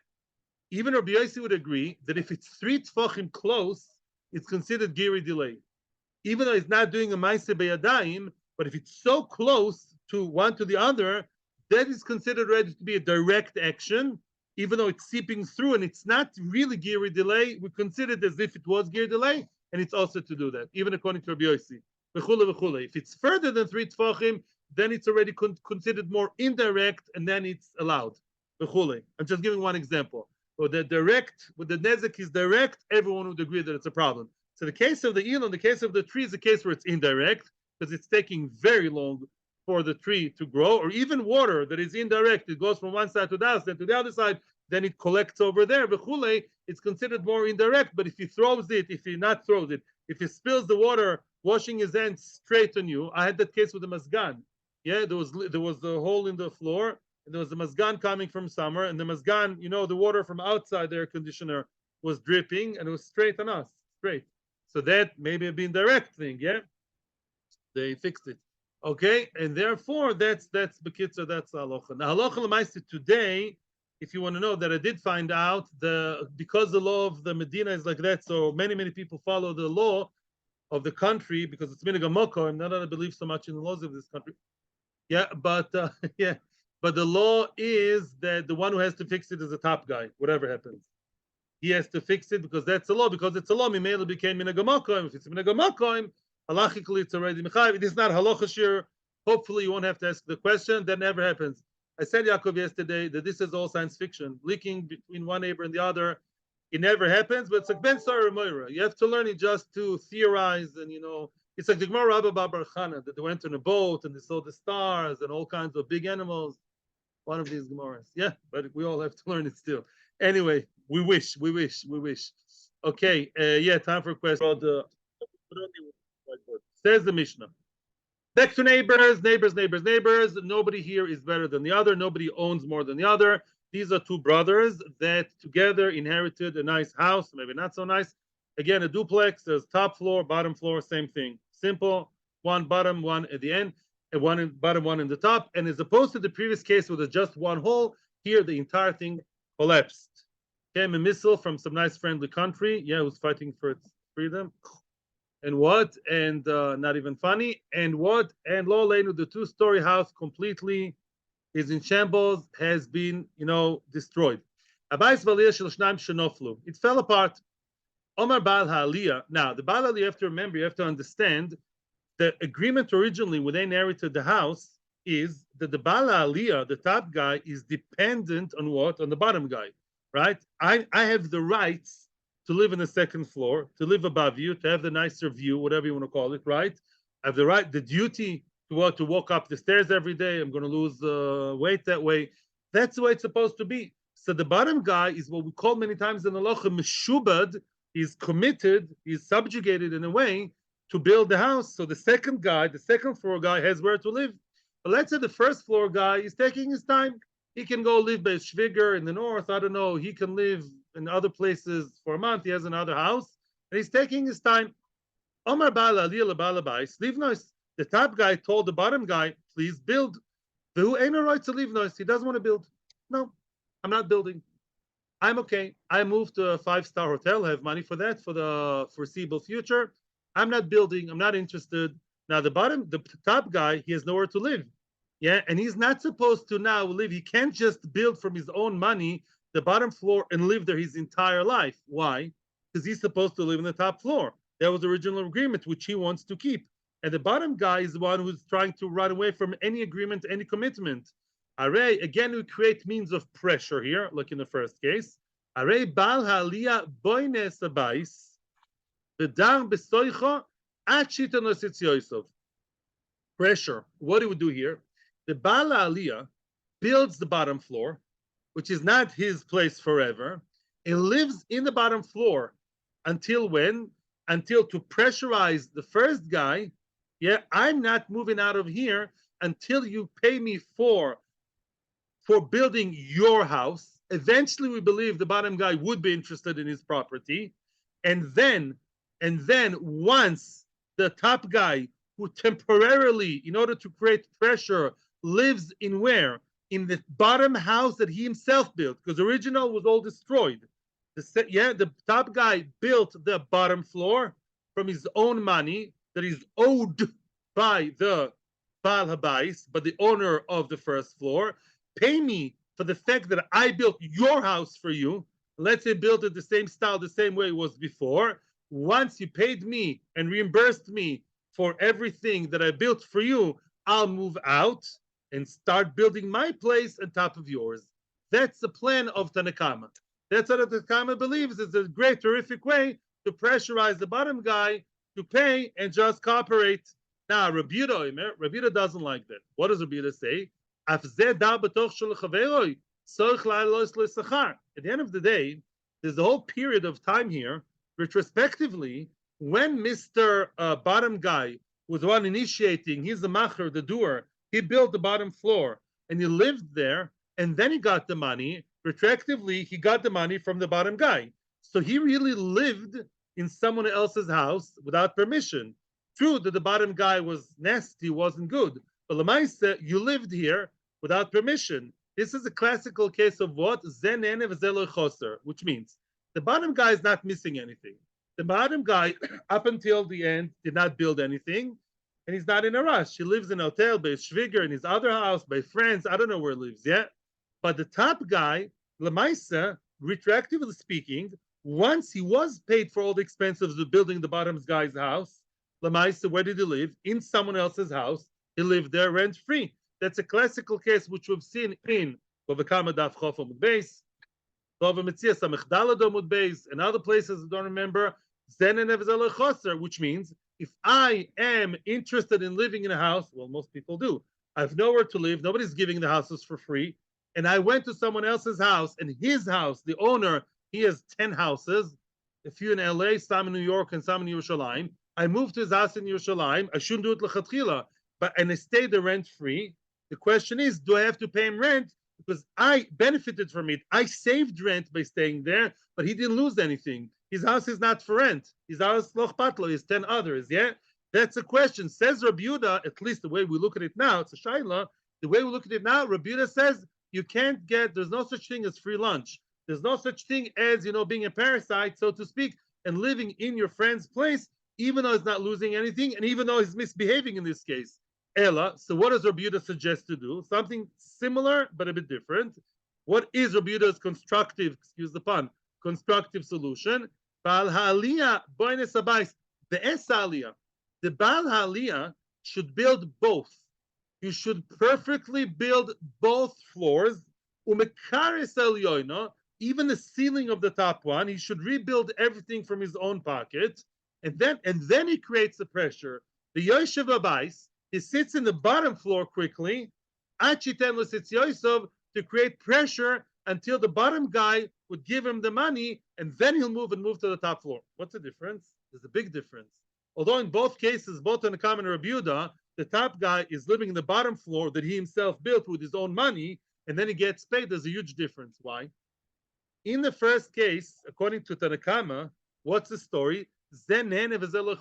even Rabbi Yossi would agree that if it's 3 tfachim close, it's considered giri delay. Even though it's not doing a ma'aseh beyadayim, but if it's so close to one to the other, that is considered ready to be a direct action, even though it's seeping through and it's not really giri delay. We consider it as if it was giri delay, and it's also to do that, even according to Rabbi Yossi. If it's further than 3 tfachim, then it's already considered more indirect, and then it's allowed. I'm just giving one example. With the nezek is direct, everyone would agree that it's a problem. So the case of the eel, the case of the tree is a case where it's indirect, because it's taking very long for the tree to grow, or even water that is indirect, it goes from one side to the other side, then it collects over there. It's considered more indirect, but if he throws it, if he not throws it, if he spills the water, washing his hands straight on you. I had that case with the mazgan. Yeah, there was the hole in the floor, and there was a mazgan coming from somewhere, and the mazgan, the water from outside the air conditioner was dripping, and it was straight on us, straight. So that maybe a indirect thing, yeah? They fixed it. Okay, and therefore that's bekitzer, that's halacha. Now halacha l'maaseh today, if you want to know that, I did find out because the law of the Medina is like that, so many people follow the law of the country because it's minhag hamoko. I'm not that I believe so much in the laws of this country. Yeah, but but the law is that the one who has to fix it is the top guy, whatever happens. He has to fix it because that's the law. Because it's a law, Mimela became minhag hamoko. If it's minhag hamoko, halachically it's already mechayiv. It is not halacha shiur. Hopefully you won't have to ask the question. That never happens. I said, Yaakov, yesterday that this is all science fiction, leaking between one neighbor and the other. It never happens, but it's like Ben Sarah Moira. You have to learn it just to theorize, and it's like the Gemara Rabba Bar Chana that they went on a boat and they saw the stars and all kinds of big animals. One of these Gemaras, yeah, but we all have to learn it still. Anyway, we wish. Okay, yeah, time for a question. Says the Mishnah. Back to neighbors. Nobody here is better than the other. Nobody owns more than the other. These are 2 brothers that together inherited a nice house, maybe not so nice. Again, a duplex. There's top floor, bottom floor, same thing. Simple. One bottom, one at the end, and one in bottom, one in the top. And as opposed to the previous case with just one hole, here the entire thing collapsed. Came a missile from some nice friendly country, who's fighting for its freedom. And what? And not even funny. And what? And Lo Leinu, the 2-story house completely is in shambles, has been, destroyed. It fell apart. Omar Baal Ha'aliyah. Now, the Baal Ha'aliyah, you have to understand, the agreement originally when they inherited the house is that the Baal Ha'aliyah, the top guy, is dependent on what? On the bottom guy, right? I have the rights to live in the 2nd floor, to live above you, to have the nicer view, whatever you want to call it, right? I have the duty to walk up the stairs every day. I'm going to lose weight that way. That's the way it's supposed to be. So the bottom guy is what we call many times in the halacha meshubad. He's committed, he's subjugated in a way to build the house. So the second guy, the second floor guy, has where to live. But let's say the first floor guy is taking his time. He can go live by Schwiger in the north. I don't know. He can live in other places for a month. He has another house, and he's taking his time. Omar Bala Aliyah Bala Bais, leave noise. The top guy told the bottom guy, please build. Who ain't no right to leave noise? He doesn't want to build. No, I'm not building. I'm okay. I moved to a 5-star hotel. I have money for that for the foreseeable future. I'm not building. I'm not interested. Now the top guy, he has nowhere to live. Yeah, and he's not supposed to now live. He can't just build from his own money the bottom floor and live there his entire life. Why? Because he's supposed to live in the top floor. That was the original agreement, which he wants to keep. And the bottom guy is the one who's trying to run away from any agreement, any commitment. Array, again, we create means of pressure here, like in the first case. Array bal halia boines abais, bedang besoicho achitan ositziosov. Pressure. What do we do here? The Baal Aliyah builds the bottom floor, which is not his place forever, and lives in the bottom floor until when? Until to pressurize the first guy. Yeah, I'm not moving out of here until you pay me for building your house. Eventually, we believe the bottom guy would be interested in his property, and then once the top guy, who temporarily, in order to create pressure, lives in where? In the bottom house that he himself built, because the original was all destroyed. The top guy built the bottom floor from his own money that is owed by the Baal Habayis, but the owner of the first floor. Pay me for the fact that I built your house for you. Let's say built it the same style, the same way it was before. Once you paid me and reimbursed me for everything that I built for you, I'll move out and start building my place on top of yours. That's the plan of Tanakama. That's what the Tanakama believes is a great, terrific way to pressurize the bottom guy to pay and just cooperate. Now, Rabbi Yehuda doesn't like that. What does Rabbi Yehuda say? At the end of the day, there's a whole period of time here, retrospectively, when Mr. Bottom guy was the one initiating, he's the macher, the doer, he built the bottom floor and he lived there, and then he got the money. Retroactively, he got the money from the bottom guy. So he really lived in someone else's house without permission. True that the bottom guy was nasty, wasn't good, but Lamaisa, you lived here without permission. This is a classical case of what? Which means the bottom guy is not missing anything. The bottom guy, up until the end, did not build anything, and he's not in a rush. He lives in a hotel by Schwiger, in his other house, by friends. I don't know where he lives yet. But the top guy, Lamaisa, retroactively speaking, once he was paid for all the expenses of building the bottom guy's house, Lamaisa, where did he live? In someone else's house. He lived there rent-free. That's a classical case which we've seen in Bava Daf Chof Amud Beis, Bava Metzia Samech Dalad Amud Beis, and other places I don't remember. Which means if I am interested in living in a house, well, most people do. I have nowhere to live. Nobody's giving the houses for free. And I went to someone else's house, and his house, the owner, he has 10 houses, a few in LA, some in New York, and some in Yerushalayim. I moved to his house in Yerushalayim. I shouldn't do it lechatchila, and I stayed the rent free. The question is, do I have to pay him rent? Because I benefited from it. I saved rent by staying there, but he didn't lose anything. His house is not for rent. His house, loch patlo, is 10 others, yeah? That's a question. Says Rabbi Yehuda, at least the way we look at it now, it's a shayla. The way we look at it now, Rabbi Yehuda says, you can't get, there's no such thing as free lunch. There's no such thing as, being a parasite, so to speak, and living in your friend's place, even though he's not losing anything, and even though he's misbehaving in this case. Ella, so what does Rabbi Yehuda suggest to do? Something similar, but a bit different. What is Rabbi Yehuda's constructive, excuse the pun, constructive solution? Baal ha'aliyah boines habayis, be'es ha'aliyah. The Baal ha'aliyah should build both. You should perfectly build both floors. Umekares elyono, even the ceiling of the top one, he should rebuild everything from his own pocket, and then he creates the pressure. The Yoshev habayis, he sits in the bottom floor quickly, to create pressure until the bottom guy would give him the money, and then he'll move to the top floor. What's the difference? There's a big difference. Although in both cases, both in the common and Rabbi Yehuda, the top guy is living in the bottom floor that he himself built with his own money, and then he gets paid. There's a huge difference. Why? In the first case, according to Tanakama, what's the story? The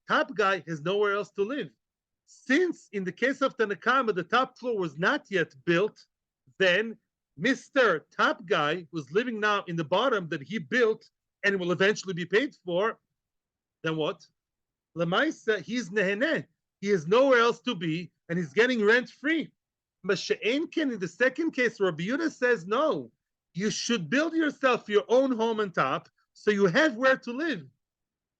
top guy has nowhere else to live. Since in the case of Tanakama, the top floor was not yet built, then Mr. Top Guy, who's living now in the bottom that he built and will eventually be paid for, then what? Lamaisa, he's nehene. He has nowhere else to be, and he's getting rent free. Masha'enken, in the second case, Rabbi Yehuda says, no, you should build yourself your own home on top so you have where to live.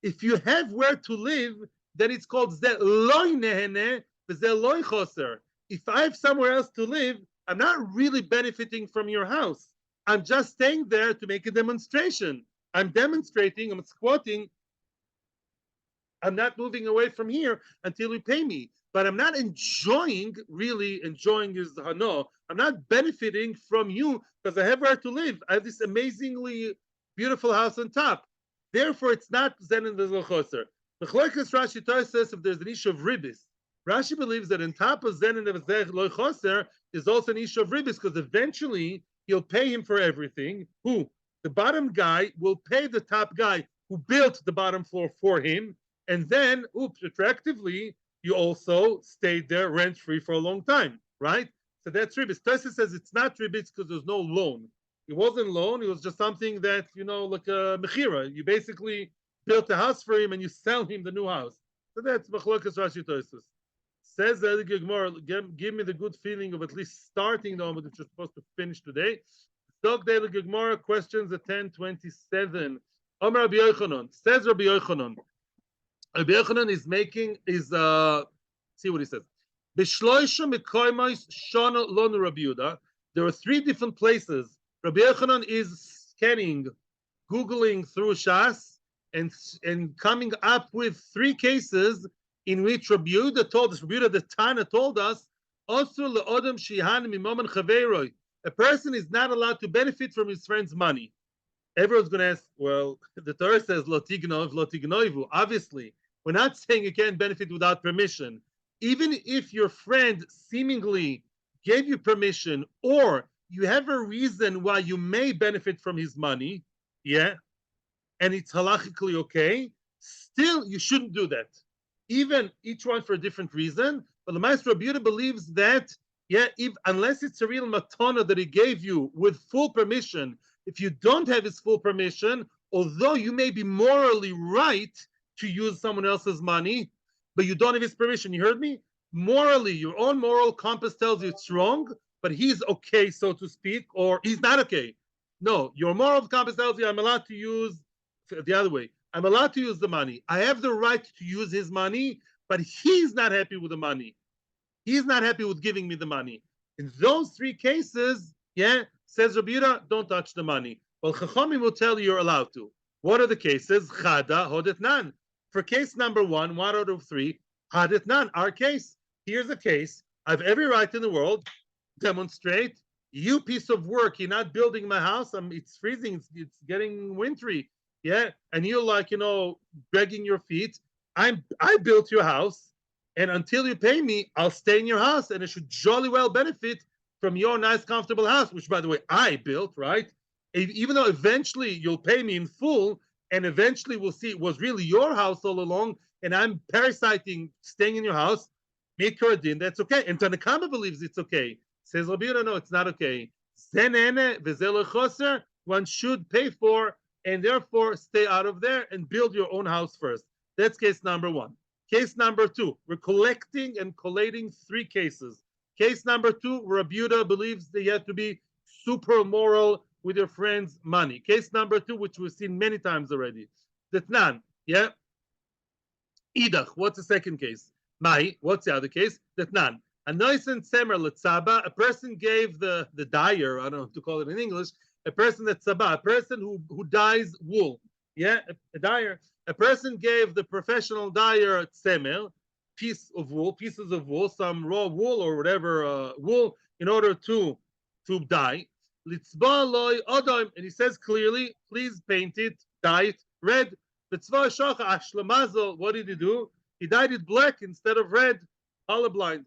If you have where to live, then it's called ze loy nehene v'ze loy choser. If I have somewhere else to live, I'm not really benefiting from your house. I'm just staying there to make a demonstration. I'm demonstrating, I'm squatting. I'm not moving away from here until you pay me. But I'm not really enjoying is hano. I'm not benefiting from you because I have where to live. I have this amazingly beautiful house on top. Therefore, it's not zen and v'zel choser. The Chlorkas Rashi Torah says if there's an issue of ribis, Rashi believes that on top of zen and v'zel choser is also an issue of ribis because eventually he'll pay him for everything. Who? The bottom guy will pay the top guy who built the bottom floor for him, and then, retroactively, you also stayed there rent-free for a long time, right? So that's ribis. Tosa says it's not ribis because there's no loan. It wasn't loan. It was just something that, like a mechira. You basically built a house for him and you sell him the new house. So that's Machlokas Rashi Tosus. Says the Gemara, give me the good feeling of at least starting the Amud, which you're supposed to finish today. Dog Daily Gemara, questions at 10:27. Amar Rabbi Yochanan. Says Rabbi Yochanan. Rabbi Yochanan see what he says. There are three different places. Rabbi Yochanan is scanning, Googling through Shas, and coming up with three cases in which Rabbi Yehuda told us, Rabbi Yehuda the Tana told us, a person is not allowed to benefit from his friend's money. Everyone's going to ask, well, the Torah says, lo tignov, lo tignoivu. Obviously, we're not saying you can't benefit without permission. Even if your friend seemingly gave you permission, or you have a reason why you may benefit from his money, yeah, and it's halachically okay, still you shouldn't do that. Even each one for a different reason. But the Master Rabbi Yehuda believes that, yeah, unless it's a real matana that he gave you with full permission, if you don't have his full permission, although you may be morally right to use someone else's money, but you don't have his permission. You heard me? Morally, your own moral compass tells you it's wrong, but he's okay, so to speak, or he's not okay. No, your moral compass tells you I'm allowed to use the other way. I'm allowed to use the money. I have the right to use his money, but he's not happy with the money. He's not happy with giving me the money. In those three cases, yeah, says Rabbi Yehuda, don't touch the money. Well, Chachamim will tell you you're allowed to. What are the cases? Chada, hodetnan. For case number one out of three, hodetnan, our case. Here's a case. I have every right in the world. Demonstrate. You piece of work, you're not building my house. It's freezing. It's getting wintry. Yeah. And you're dragging your feet. I built your house. And until you pay me, I'll stay in your house. And I should jolly well benefit from your nice, comfortable house, which, by the way, I built, right? Even though eventually you'll pay me in full, and eventually we'll see it was really your house all along, and I'm parasiting, staying in your house, Mikra din, that's okay. And Tanakama believes it's okay. Says Rabbi Yehuda, no, it's not okay. One should pay for, and therefore stay out of there and build your own house first. That's case number one. Case number two, we're collecting and collating three cases. Case number two, Rabbi Yehuda believes that you have to be super moral with your friend's money. Case number two, which we've seen many times already. Detnan, yeah? Idach, what's the second case? Mai, what's the other case? Detnan. A noisen semer letzaba, a person gave the dyer, I don't know how to call it in English, a person that's tzaba, a person who dyes wool. Yeah, a dyer. A person gave the professional dyer tzemer, pieces of wool, some raw wool or whatever wool, in order to to dye. Litzba loy odom, and he says clearly, please paint it, dye it red. Litzba shocha ashlamazel, what did he do? He dyed it black instead of red. Colorblind.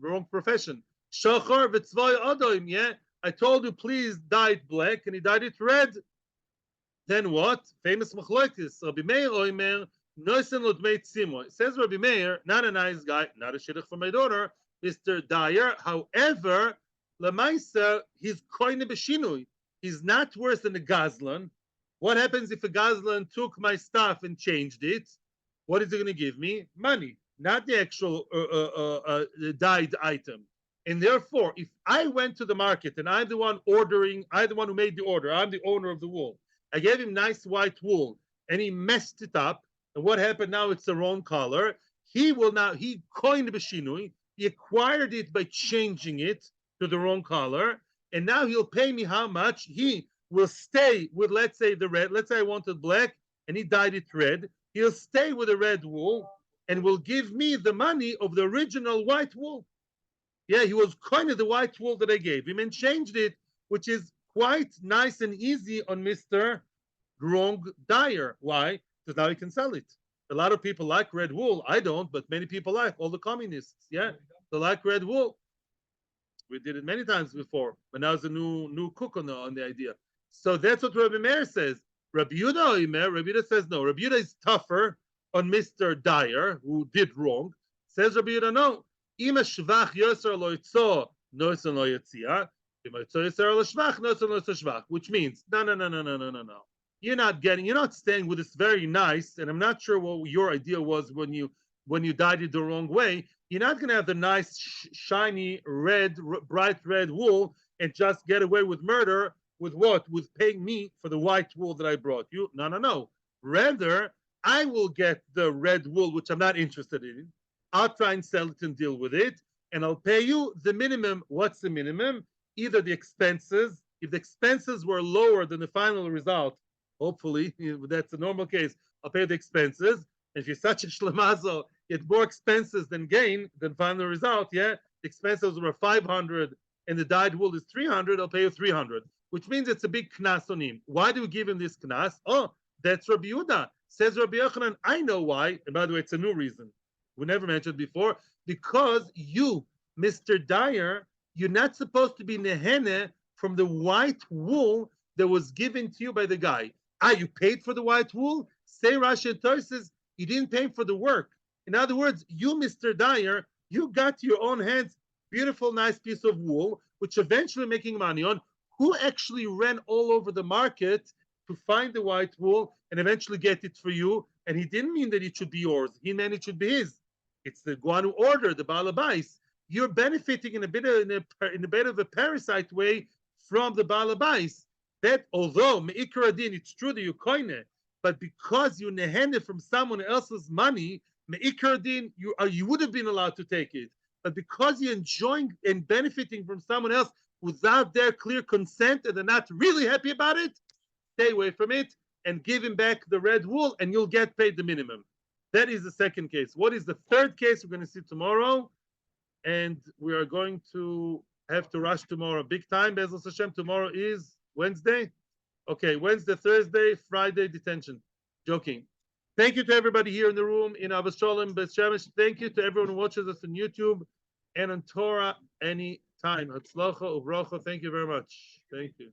Wrong profession. Shachar v'tzvay odom, yeah. I told you, please dye it black, and he dyed it red. Then what? Famous machlokes. Rabbi Meir oimer, noisen lodmei tzimo. It says Rabbi Meir, not a nice guy, not a shidduch for my daughter, Mr. Dyer. However, Lamaisa, he's koine b'shinui. He's not worse than a gazlan. What happens if a gazlan took my stuff and changed it? What is he going to give me? Money, not the actual dyed item. And therefore, if I went to the market and I'm the one ordering, I'm the one who made the order, I'm the owner of the wool. I gave him nice white wool and he messed it up. And what happened now? It's the wrong color. He will now, he coined b'shinui. He acquired it by changing it to the wrong color. And now he'll pay me how much? He will stay with, let's say, the red. Let's say I wanted black and he dyed it red. He'll stay with the red wool and will give me the money of the original white wool. Yeah, he was kind of the white wool that I gave him and changed it, which is quite nice and easy on Mr. Wrong Dyer. Why? Because now he can sell it. A lot of people like red wool. I don't, but many people like, all the communists. Yeah, they like red wool. We did it many times before, but now there's a new cook on the idea. So that's what Rabbi Meir says. Rabbi Yehuda says no. Rabbi Yehuda is tougher on Mr. Dyer, who did wrong. Says Rabbi Yehuda, no. Ima shvach yoser lo yitzo, noisen lo yitzia. Which means no. You're not staying with this very nice, and I'm not sure what your idea was when you dyed it the wrong way. You're not going to have the nice, shiny, red, bright red wool and just get away with murder with what? With paying me for the white wool that I brought you. No. Rather, I will get the red wool, which I'm not interested in. I'll try and sell it and deal with it, and I'll pay you the minimum. What's the minimum? Either the expenses. If the expenses were lower than the final result, hopefully, that's a normal case, I'll pay the expenses. If you're such a shlemazo, you get more expenses than gain than final result, yeah? The expenses were 500 and the dyed wool is 300, I'll pay you 300, which means it's a big knas on him. Why do we give him this knas? Oh, that's Rabbi Yehuda. Says Rabbi Yochanan, I know why. And by the way, it's a new reason. We never mentioned before. Because you, Mr. Dyer, you're not supposed to be nehene from the white wool that was given to you by the guy. You paid for the white wool? Say Rashi and Tosfos, you didn't pay for the work. In other words, you, Mr. Dyer, you got to your own hands beautiful, nice piece of wool, which eventually making money on. Who actually ran all over the market to find the white wool and eventually get it for you? And he didn't mean that it should be yours. He meant it should be his. It's the one who ordered, the Baal Habais. You're benefiting in a bit of a parasite way from the Baal Habais. That although me'ikar adin, it's true that you koine, but because you nehene from someone else's money, me'ikar adin, you would have been allowed to take it. But because you're enjoying and benefiting from someone else without their clear consent and they're not really happy about it, stay away from it and give him back the red wool and you'll get paid the minimum. That is the second case. What is the third case? We're going to see tomorrow. And we are going to have to rush tomorrow. Big time, Be'ezus Hashem. Tomorrow is Wednesday. Okay, Wednesday, Thursday, Friday, detention. Joking. Thank you to everybody here in the room in Avos Sholem, Beth Shemesh. Thank you to everyone who watches us on YouTube and on Torah anytime. Hatzlacha uvracha. Thank you very much. Thank you.